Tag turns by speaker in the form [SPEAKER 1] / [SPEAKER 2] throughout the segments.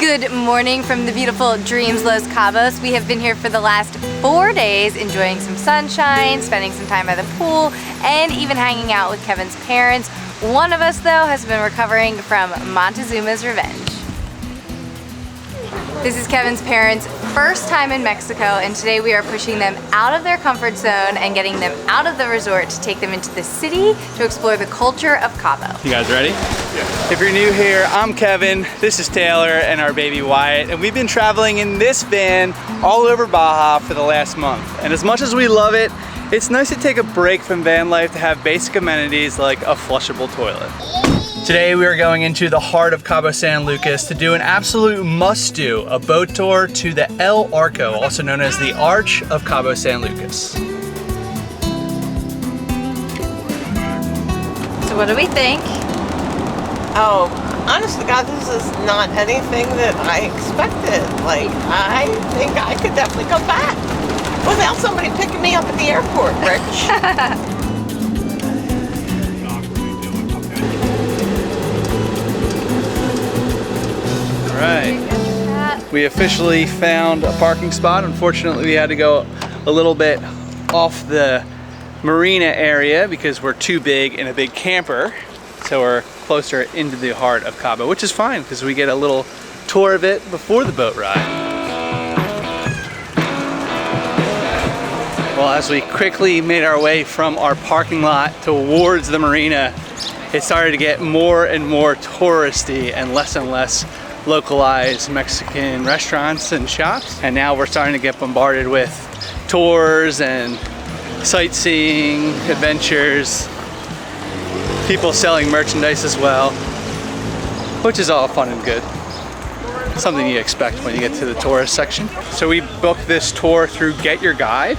[SPEAKER 1] Good morning from the beautiful Dreams Los Cabos. We have been here for the last 4 days, enjoying some sunshine, spending some time by the pool, and even hanging out with Kevin's parents. One of us, though, has been recovering from Montezuma's revenge. This is Kevin's parents' first time in Mexico, and today we are pushing them out of their comfort zone and getting them out of the resort to take them into the city to explore the culture of Cabo.
[SPEAKER 2] You guys ready? Yeah. If you're new here, I'm Kevin, this is Taylor, and our baby Wyatt, and we've been traveling in this van all over Baja for the last month. And as much as we love it, it's nice to take a break from van life to have basic amenities like a flushable toilet. Today we are going into the heart of Cabo San Lucas to do an absolute must-do, a boat tour to the El Arco, also known as the Arch of Cabo San Lucas.
[SPEAKER 1] So what do we think?
[SPEAKER 3] Oh, honest to God, this is not anything that I expected. Like, I think I could definitely come back without somebody picking me up at the airport, Rich.
[SPEAKER 2] Right. We officially found a parking spot. Unfortunately, we had to go a little bit off the marina area because we're too big in a big camper. So we're closer into the heart of Cabo, which is fine because we get a little tour of it before the boat ride. Well, as we quickly made our way from our parking lot towards the marina, it started to get more and more touristy and less localized Mexican restaurants and shops. And now we're starting to get bombarded with tours and sightseeing, adventures, people selling merchandise as well, which is all fun and good. Something you expect when you get to the tourist section. So we booked this tour through Get Your Guide,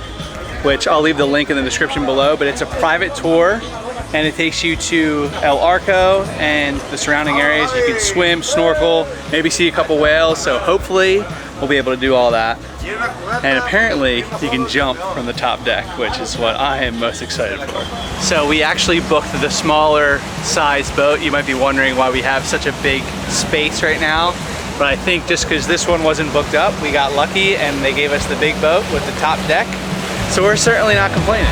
[SPEAKER 2] which I'll leave the link in the description below, but it's a private tour and it takes you to El Arco and the surrounding areas. You can swim, snorkel, maybe see a couple whales, so hopefully we'll be able to do all that. And apparently you can jump from the top deck, which is what I am most excited for. So we actually booked the smaller size boat. You might be wondering why we have such a big space right now, but I think just because this one wasn't booked up, we got lucky and they gave us the big boat with the top deck. So we're certainly not complaining.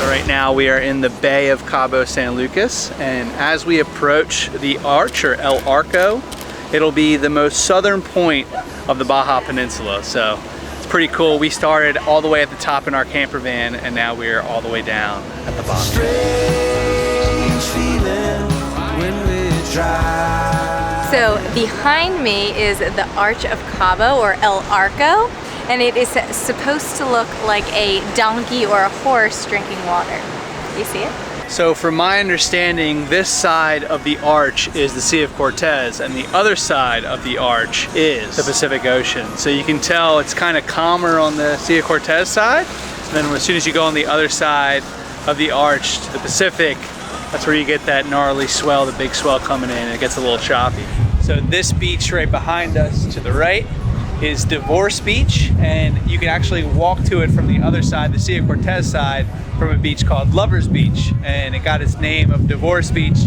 [SPEAKER 2] Right now we are in the Bay of Cabo San Lucas, and as we approach the Arch, or El Arco, it'll be the most southern point of the Baja Peninsula. So it's pretty cool. We started all the way at the top in our camper van, and now we're all the way down at the bottom.
[SPEAKER 1] So behind me is the Arch of Cabo, or El Arco, and it is supposed to look like a donkey or a horse drinking water. You see it?
[SPEAKER 2] So from my understanding, this side of the arch is the Sea of Cortez, and the other side of the arch is the Pacific Ocean. So you can tell it's kind of calmer on the Sea of Cortez side, and then as soon as you go on the other side of the arch to the Pacific, that's where you get that gnarly swell, the big swell coming in, and it gets a little choppy. So this beach right behind us to the right is Divorce Beach, and you can actually walk to it from the other side, the Sea of Cortez side, from a beach called Lovers Beach, and it got its name of Divorce Beach.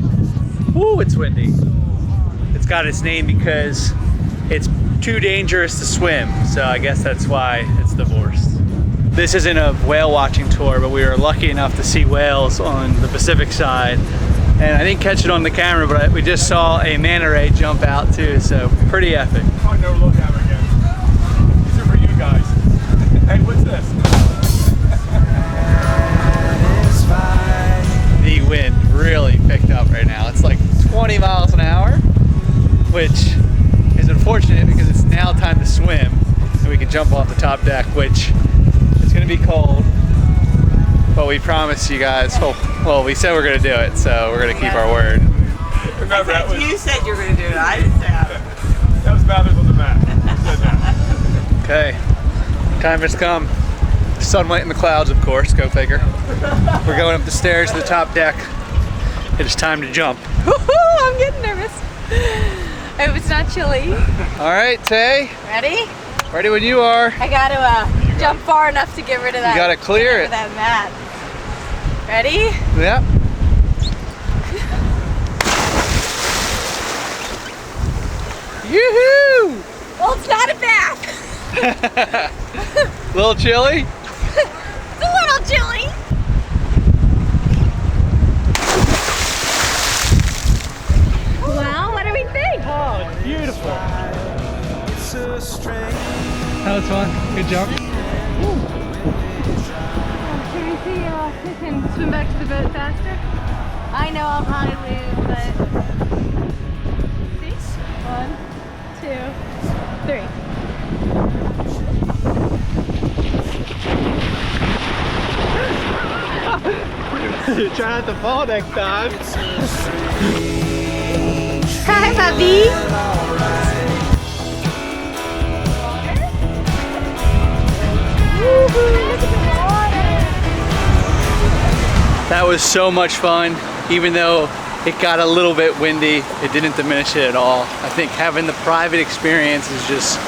[SPEAKER 2] Woo, it's windy. It's got its name because it's too dangerous to swim, so I guess that's why it's divorced. This isn't a whale watching tour, but we were lucky enough to see whales on the Pacific side. And I didn't catch it on the camera, but we just saw a manta ray jump out too, so pretty epic.
[SPEAKER 4] I'll never look at her again. These are for you guys. Hey, what's this?
[SPEAKER 2] The wind really picked up right now. It's like 20 miles an hour, which is unfortunate because it's now time to swim and we can jump off the top deck, which is going to be cold. But we promised you guys, well, we said we're going to do it, so we're going to keep our word.
[SPEAKER 3] Remember, you said you were going to do it. I didn't say it.
[SPEAKER 4] That was Mathers on the map.
[SPEAKER 2] Okay, time has come. Sunlight in the clouds, of course, go figure. We're going up the stairs to the top deck. It is time to jump.
[SPEAKER 1] I'm getting nervous. I hope it's not chilly.
[SPEAKER 2] All right, Tay.
[SPEAKER 1] Ready?
[SPEAKER 2] Ready when you are.
[SPEAKER 1] I got to jump far enough to get rid of that.
[SPEAKER 2] You got to clear it.
[SPEAKER 1] That mat. Ready?
[SPEAKER 2] Yep. Yoo-hoo!
[SPEAKER 1] Well, it's not a bath.
[SPEAKER 2] Little chilly?
[SPEAKER 1] It's a little chilly. Well, what do we think?
[SPEAKER 2] Oh, it's beautiful. That was fun. Good job.
[SPEAKER 1] Can we see if we can swim back to the boat faster? I know I'll probably lose, but... See? 1, 2, 3.
[SPEAKER 2] Try not to fall next time.
[SPEAKER 1] Hi, puppy.
[SPEAKER 2] That was so much fun. Even though it got a little bit windy, it didn't diminish it at all. I think having the private experience is just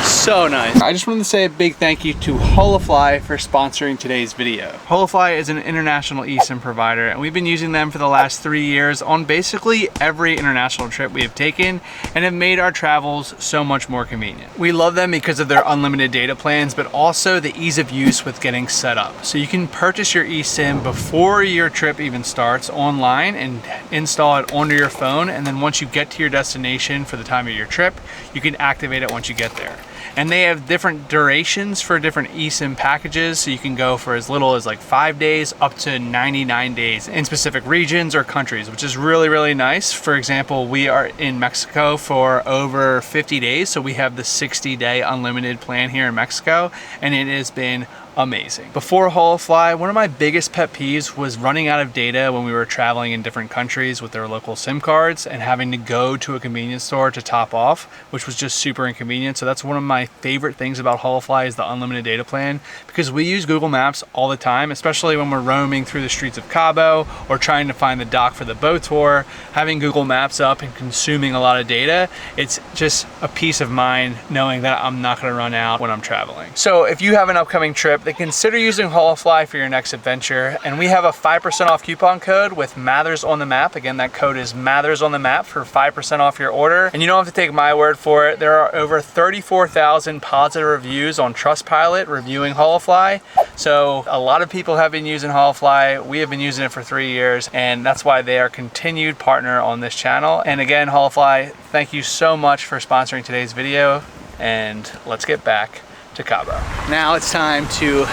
[SPEAKER 2] so nice. I just wanted to say a big thank you to Holofly for sponsoring today's video. Holofly is an international eSIM provider, and we've been using them for the last 3 years on basically every international trip we have taken, and have made our travels so much more convenient. We love them because of their unlimited data plans, but also the ease of use with getting set up. So you can purchase your eSIM before your trip even starts online and install it onto your phone, and then once you get to your destination for the time of your trip, you can activate it once you get there. And they have different durations for different eSIM packages, so you can go for as little as like 5 days up to 99 days in specific regions or countries, which is really, really nice. For example, we are in Mexico for over 50 days, so we have the 60-day unlimited plan here in Mexico, and it has been amazing. Before Holofly, one of my biggest pet peeves was running out of data when we were traveling in different countries with their local SIM cards and having to go to a convenience store to top off, which was just super inconvenient. So that's one of my favorite things about Holofly is the unlimited data plan, because we use Google Maps all the time, especially when we're roaming through the streets of Cabo or trying to find the dock for the boat tour. Having Google Maps up and consuming a lot of data, it's just a peace of mind knowing that I'm not going to run out when I'm traveling. So if you have an upcoming trip, then consider using Holofly for your next adventure. And we have a 5% off coupon code with Mathers on the Map. Again, that code is Mathers on the Map for 5% off your order. And you don't have to take my word for it. There are over 34,000 positive reviews on Trustpilot reviewing Holofly. So a lot of people have been using Holofly. We have been using it for 3 years, and that's why they are a continued partner on this channel. And again, Holofly, thank you so much for sponsoring today's video, and let's get back to Cabo. Now it's time to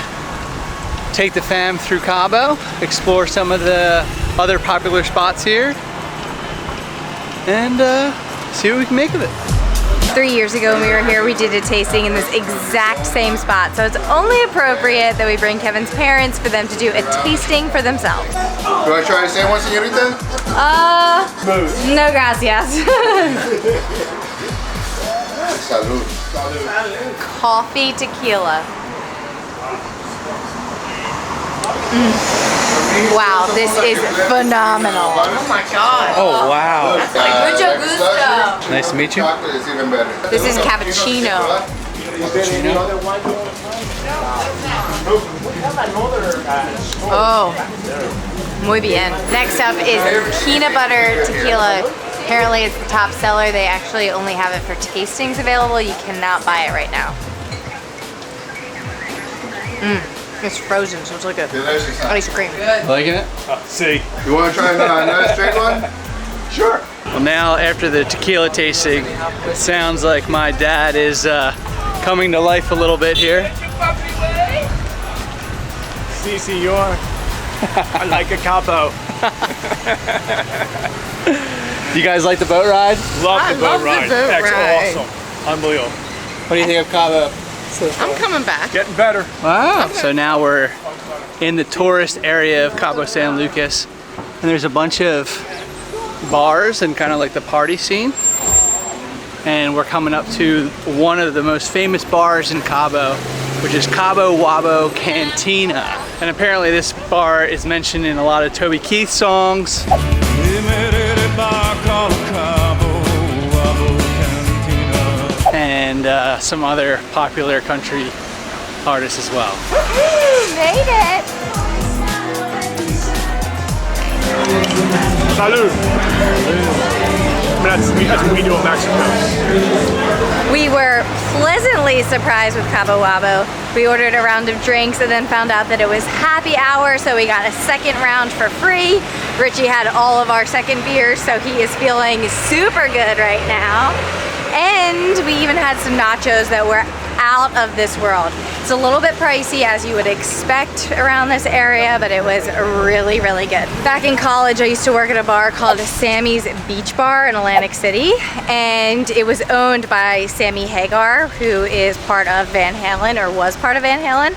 [SPEAKER 2] take the fam through Cabo, explore some of the other popular spots here, and see what we can make of it.
[SPEAKER 1] 3 years ago when we were here, we did a tasting in this exact same spot. So it's only appropriate that we bring Kevin's parents for them to do a tasting for themselves.
[SPEAKER 5] Do I try the same one, señorita?
[SPEAKER 1] No gracias.
[SPEAKER 5] Salud.
[SPEAKER 1] Coffee tequila. Wow, this is phenomenal.
[SPEAKER 3] Oh my God.
[SPEAKER 2] Oh wow.
[SPEAKER 1] Mucho gusto.
[SPEAKER 2] Nice to meet you.
[SPEAKER 5] Chocolate is even better.
[SPEAKER 1] This is cappuccino. Oh, muy bien. Next up is peanut butter tequila. Apparently it's the top seller. They actually only have it for tastings available. You cannot buy it right now. It's frozen, so it's like a
[SPEAKER 5] Delicious.
[SPEAKER 1] ice cream.
[SPEAKER 2] Liking it?
[SPEAKER 4] See.
[SPEAKER 5] You want to try another straight one?
[SPEAKER 4] Sure.
[SPEAKER 2] Well, now after the tequila tasting, it sounds like my dad is coming to life a little bit here.
[SPEAKER 4] Si, senor. I like a Cabo.
[SPEAKER 2] You guys like the boat ride?
[SPEAKER 4] Love the boat ride. That's
[SPEAKER 3] ride.
[SPEAKER 4] awesome. Unbelievable.
[SPEAKER 2] What do you think of Cabo?
[SPEAKER 3] I'm coming back.
[SPEAKER 4] Getting better.
[SPEAKER 2] Wow. So now we're in the tourist area of Cabo San Lucas, and there's a bunch of bars and kind of like the party scene. And we're coming up to one of the most famous bars in Cabo, which is Cabo Wabo Cantina. And apparently this bar is mentioned in a lot of Toby Keith songs. And some other popular country artists as well.
[SPEAKER 1] Made it!
[SPEAKER 4] Salud. That's what we do in Mexico.
[SPEAKER 1] We were pleasantly surprised with Cabo Wabo. We ordered a round of drinks and then found out that it was happy hour, so we got a second round for free. Richie had all of our second beers, so he is feeling super good right now. And we even had some nachos that were out of this world. It's a little bit pricey, as you would expect around this area, but it was really, really good. Back in college, I used to work at a bar called Sammy's Beach Bar in Atlantic City, and it was owned by Sammy Hagar, who is part of Van Halen, or was part of Van Halen.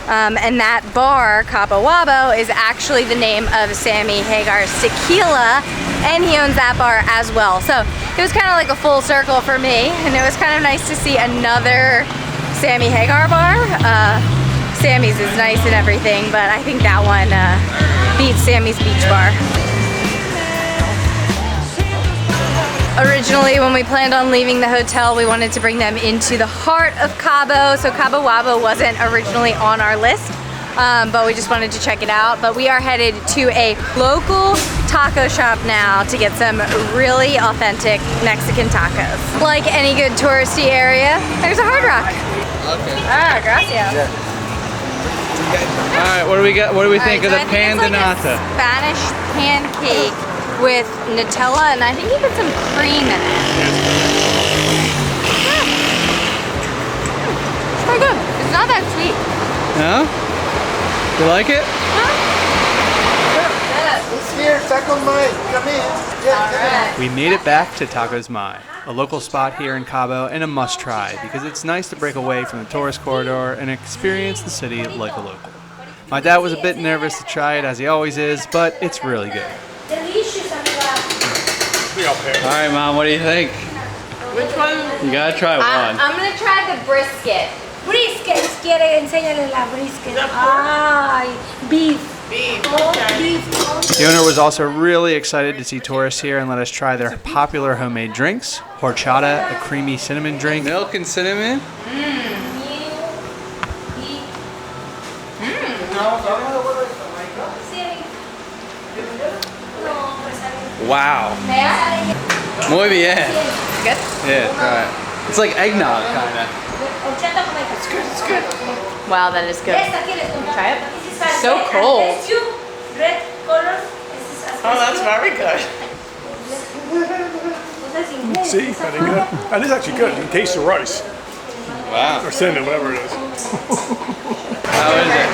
[SPEAKER 1] And that bar, Cabo Wabo, is actually the name of Sammy Hagar's Tequila, and he owns that bar as well. So it was kind of like a full circle for me, and it was kind of nice to see another Sammy Hagar bar. Sammy's is nice and everything, but I think that one beats Sammy's Beach Bar. Originally, when we planned on leaving the hotel, we wanted to bring them into the heart of Cabo, so Cabo Wabo wasn't originally on our list, but we just wanted to check it out. But we are headed to a local taco shop now to get some really authentic Mexican tacos. Like any good touristy area, there's a Hard Rock.
[SPEAKER 2] Okay.
[SPEAKER 1] Ah, gracias.
[SPEAKER 2] All right, what do we got? What do we think of the pan de
[SPEAKER 1] It's like
[SPEAKER 2] nata?
[SPEAKER 1] a Spanish pancake with Nutella, and I think even some cream in it. It's pretty good. It's not that sweet.
[SPEAKER 2] No? You like it?
[SPEAKER 5] It's here, Taco Mine. Come in. Yeah,
[SPEAKER 2] We made it back to Tacos Mai, a local spot here in Cabo and a must try because it's nice to break away from the tourist corridor and experience the city like a local. My dad was a bit nervous to try it, as he always is, but it's really good.
[SPEAKER 6] Delicious,
[SPEAKER 2] All right, Mom, what do you think?
[SPEAKER 3] Which one?
[SPEAKER 2] You gotta try one.
[SPEAKER 1] I'm gonna try the brisket.
[SPEAKER 6] Brisket, quiere enseñarle la brisket. Ay, beef.
[SPEAKER 3] Beef.
[SPEAKER 6] Oh,
[SPEAKER 3] Okay.
[SPEAKER 6] beef.
[SPEAKER 2] The owner was also really excited to see tourists here and let us try their popular homemade drinks. Horchata, a creamy cinnamon drink. Milk and cinnamon? Wow. Muy bien.
[SPEAKER 1] Good?
[SPEAKER 2] Yeah, try it. It's like eggnog, kinda.
[SPEAKER 3] It's good. It's good.
[SPEAKER 1] Wow, that is good. Try it. So
[SPEAKER 6] So
[SPEAKER 1] cold.
[SPEAKER 6] Red color.
[SPEAKER 3] Oh, that's very good.
[SPEAKER 4] See, pretty good. That is actually good. You can taste the rice
[SPEAKER 2] Wow.
[SPEAKER 4] or cinnamon, whatever it is.
[SPEAKER 2] How is it?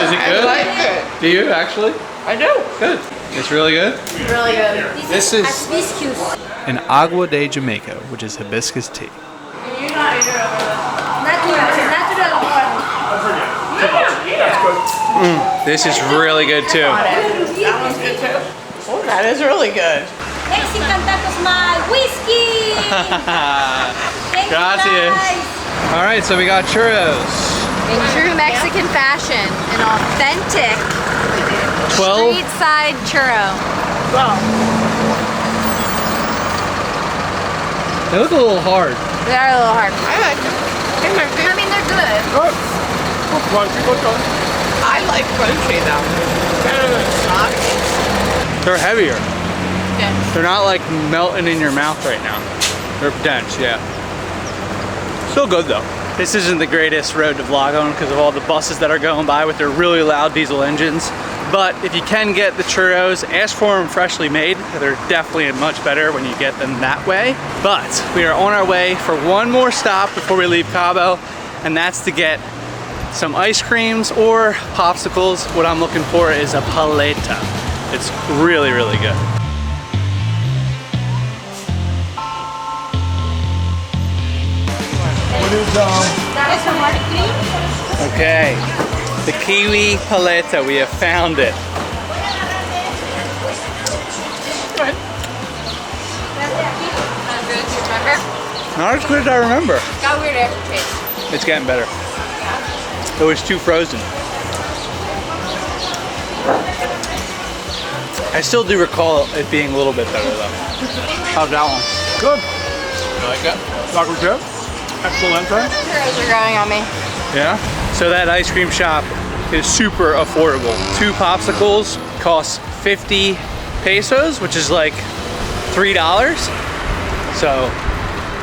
[SPEAKER 2] Is it good?
[SPEAKER 3] I like it.
[SPEAKER 2] Do you actually?
[SPEAKER 3] I do.
[SPEAKER 2] Good. It's really good?
[SPEAKER 1] Really good.
[SPEAKER 2] This is
[SPEAKER 6] hibiscus.
[SPEAKER 2] an agua de Jamaica, which is hibiscus tea.
[SPEAKER 6] Natural water.
[SPEAKER 2] This is really good too.
[SPEAKER 3] That one's good too. Oh, that is really good.
[SPEAKER 6] Mexican tacos, my whiskey. Thank you,
[SPEAKER 2] Gracias.
[SPEAKER 6] guys.
[SPEAKER 2] All right, so we got churros.
[SPEAKER 1] In true Mexican fashion, an authentic
[SPEAKER 2] 12.
[SPEAKER 1] street side churro.
[SPEAKER 3] Well,
[SPEAKER 2] They look a little hard.
[SPEAKER 1] They are a little hard.
[SPEAKER 3] I like them. They might be-
[SPEAKER 1] I mean, they're good.
[SPEAKER 4] Good. Good crunchy, good crunchy.
[SPEAKER 3] I like crunchy though. Better than soggy.
[SPEAKER 2] They're heavier.
[SPEAKER 1] Yeah.
[SPEAKER 2] They're not like melting in your mouth right now. They're dense, yeah. Still good though. This isn't the greatest road to vlog on because of all the buses that are going by with their really loud diesel engines. But if you can get the churros, ask for them freshly made. They're definitely much better when you get them that way. But we are on our way for one more stop before we leave Cabo, and that's to get some ice creams or popsicles. What I'm looking for is a paleta. It's really, really good.
[SPEAKER 4] What is
[SPEAKER 2] Okay, the kiwi paleta, we have found it. Not as good as I remember.
[SPEAKER 1] Got weird aftertaste.
[SPEAKER 2] It's getting better. It was too frozen. I still do recall it being a little bit better though. How's that one?
[SPEAKER 4] good?
[SPEAKER 2] You like it?
[SPEAKER 4] Taco chip. Excellent.
[SPEAKER 1] Churros are growing on me.
[SPEAKER 2] Yeah? So that ice cream shop is super affordable. 2 popsicles cost 50 pesos, which is like $3. So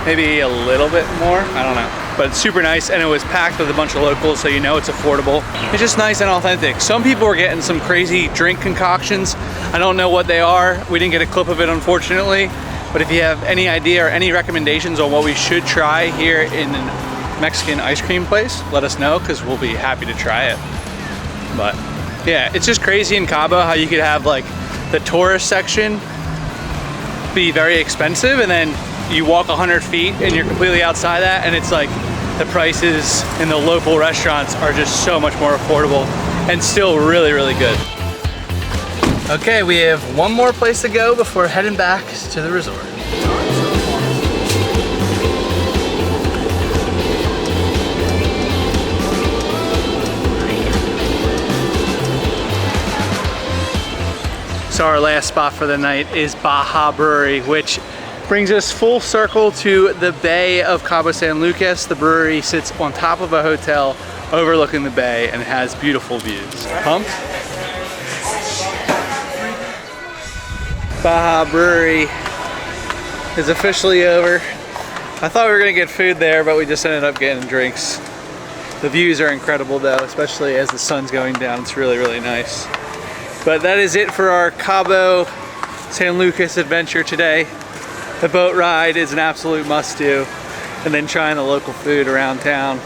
[SPEAKER 2] maybe a little bit more, I don't know. But it's super nice, and it was packed with a bunch of locals, so you know it's affordable. It's just nice and authentic. Some people are getting some crazy drink concoctions. I don't know what they are. We didn't get a clip of it, unfortunately. But if you have any idea or any recommendations on what we should try here in the Mexican ice cream place, let us know, because we'll be happy to try it. But yeah, it's just crazy in Cabo how you could have like the tourist section be very expensive, and then you walk 100 feet and you're completely outside that, and it's like the prices in the local restaurants are just so much more affordable and still really, really good. Okay, we have one more place to go before heading back to the resort. So our last spot for the night is Baja Brewery, which brings us full circle to the bay of Cabo San Lucas. The brewery sits on top of a hotel overlooking the bay and has beautiful views. Pumped? Baja Brewery is officially over. I thought we were gonna get food there, but we just ended up getting drinks. The views are incredible though, especially as the sun's going down. It's really, really nice. But that is it for our Cabo San Lucas adventure today. The boat ride is an absolute must-do, and then trying the local food around town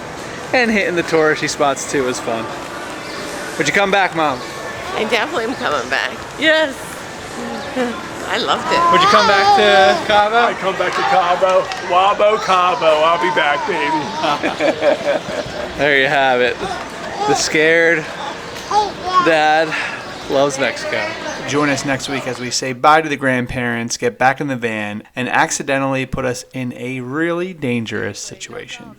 [SPEAKER 2] and hitting the touristy spots too was fun. Would you come back, Mom?
[SPEAKER 3] I definitely am coming back. Yes. I loved it.
[SPEAKER 2] Would you come back to Cabo?
[SPEAKER 4] I come back to Cabo. Wabo, Cabo. I'll be back, baby.
[SPEAKER 2] There you have it. The scared dad loves Mexico. Join us next week as we say bye to the grandparents, get back in the van, and accidentally put us in a really dangerous situation.